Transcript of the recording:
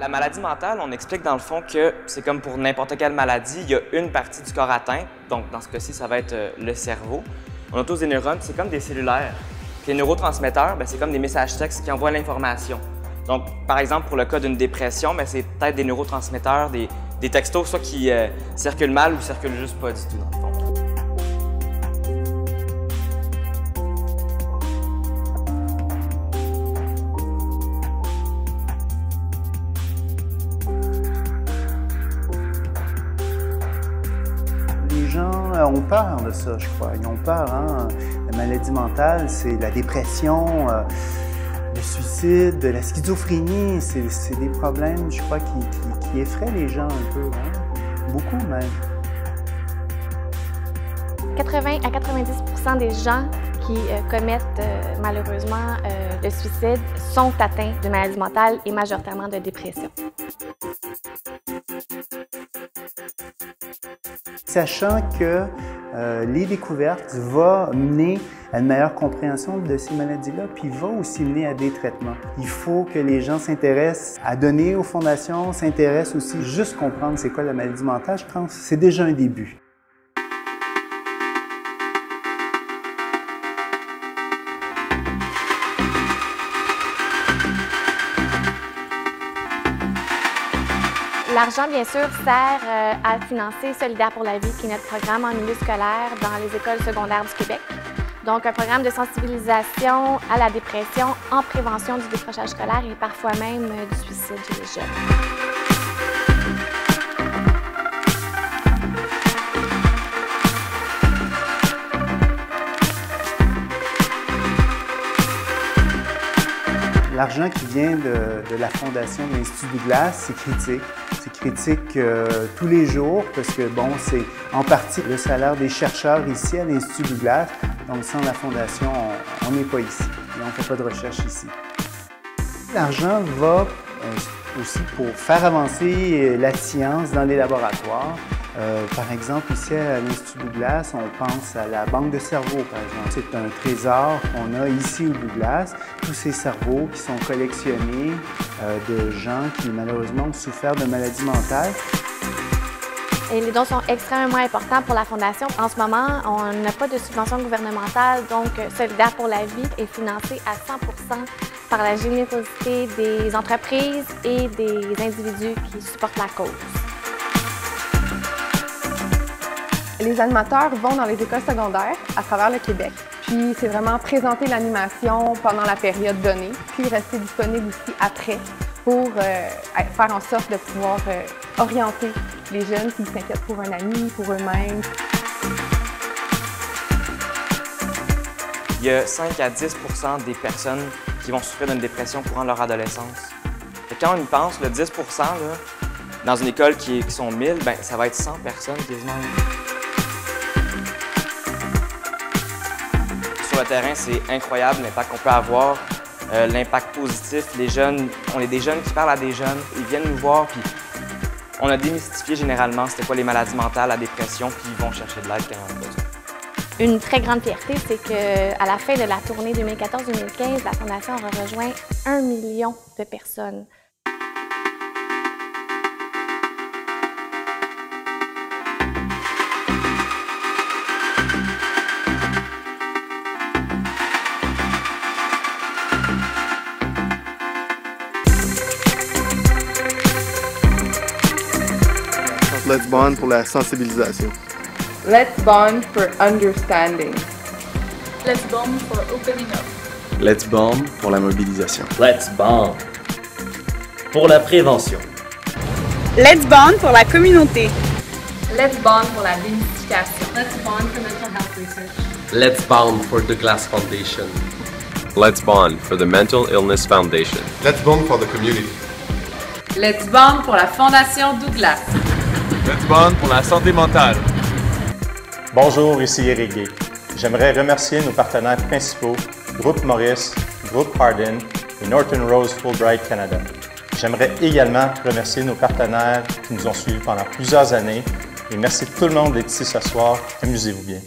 La maladie mentale, on explique dans le fond que c'est comme pour n'importe quelle maladie, il y a une partie du corps atteinte, donc dans ce cas-ci, ça va être le cerveau. On a tous des neurones, c'est comme des cellulaires. Puis les neurotransmetteurs, c'est comme des messages textes qui envoient l'information. Donc, par exemple, pour le cas d'une dépression, c'est peut-être des neurotransmetteurs, des textos, soit qui circulent mal ou circulent juste pas du tout, dans le fond. Les gens ont peur de ça, je crois. Ils ont peur, hein? La maladie mentale, c'est la dépression, le suicide, la schizophrénie. C'est des problèmes, je crois, qui effraient les gens un peu, hein? Beaucoup même. 80 à 90% des gens qui commettent malheureusement le suicide sont atteints de maladie mentale et majoritairement de dépression. Sachant que les découvertes vont mener à une meilleure compréhension de ces maladies-là, puis va aussi mener à des traitements. Il faut que les gens s'intéressent à donner aux fondations, s'intéressent aussi juste comprendre c'est quoi la maladie mentale. Je pense que c'est déjà un début. L'argent, bien sûr, sert à financer Solidaires pour la vie, qui est notre programme en milieu scolaire dans les écoles secondaires du Québec. Donc, un programme de sensibilisation à la dépression en prévention du décrochage scolaire et parfois même du suicide chez les jeunes. L'argent qui vient de la fondation de l'Institut Douglas, c'est critique. C'est critique tous les jours parce que, bon, c'est en partie le salaire des chercheurs ici à l'Institut Douglas. Donc, sans la fondation, on n'est pas ici et on ne fait pas de recherche ici. L'argent va aussi pour faire avancer la science dans les laboratoires. Par exemple, ici à l'Institut Douglas, on pense à la banque de cerveau, par exemple. C'est un trésor qu'on a ici au Douglas. Tous ces cerveaux qui sont collectionnés de gens qui, malheureusement, ont souffert de maladies mentales. Et les dons sont extrêmement importants pour la Fondation. En ce moment, on n'a pas de subvention gouvernementale, donc Solidaires pour la vie est financé à 100% par la générosité des entreprises et des individus qui supportent la cause. Les animateurs vont dans les écoles secondaires à travers le Québec, puis c'est vraiment présenter l'animation pendant la période donnée, puis rester disponible aussi après pour faire en sorte de pouvoir orienter les jeunes qui s'inquiètent pour un ami, pour eux-mêmes. Il y a 5 à 10% des personnes qui vont souffrir d'une dépression courant leur adolescence. Et quand on y pense, le 10%, là, dans une école qui sont 1000, ça va être 100 personnes quasiment. Sur le terrain, c'est incroyable l'impact qu'on peut avoir, l'impact positif. Les jeunes, on est des jeunes qui parlent à des jeunes, ils viennent nous voir, puis on a démystifié généralement c'était quoi les maladies mentales, la dépression, puis ils vont chercher de l'aide quand ils en ont besoin. Une très grande fierté, c'est qu'à la fin de la tournée 2014-2015, la Fondation aura rejoint 1 million de personnes. Let's Bond pour la sensibilisation. Let's Bond for understanding. Let's Bond for opening up. Let's Bond pour la mobilisation. Let's Bond pour la prévention. Let's Bond pour la communauté. Let's Bond pour la démystification. Let's Bond for mental health research. Let's Bond for the Douglas Foundation. Let's Bond for the Mental Illness Foundation. Let's Bond for the community. Let's Bond pour la Fondation Douglas. Let's Bond pour la santé mentale. Bonjour, ici Eric Gay. J'aimerais remercier nos partenaires principaux, Groupe Maurice, Groupe Hardin et Norton Rose Fulbright Canada. J'aimerais également remercier nos partenaires qui nous ont suivis pendant plusieurs années et merci tout le monde d'être ici ce soir. Amusez-vous bien.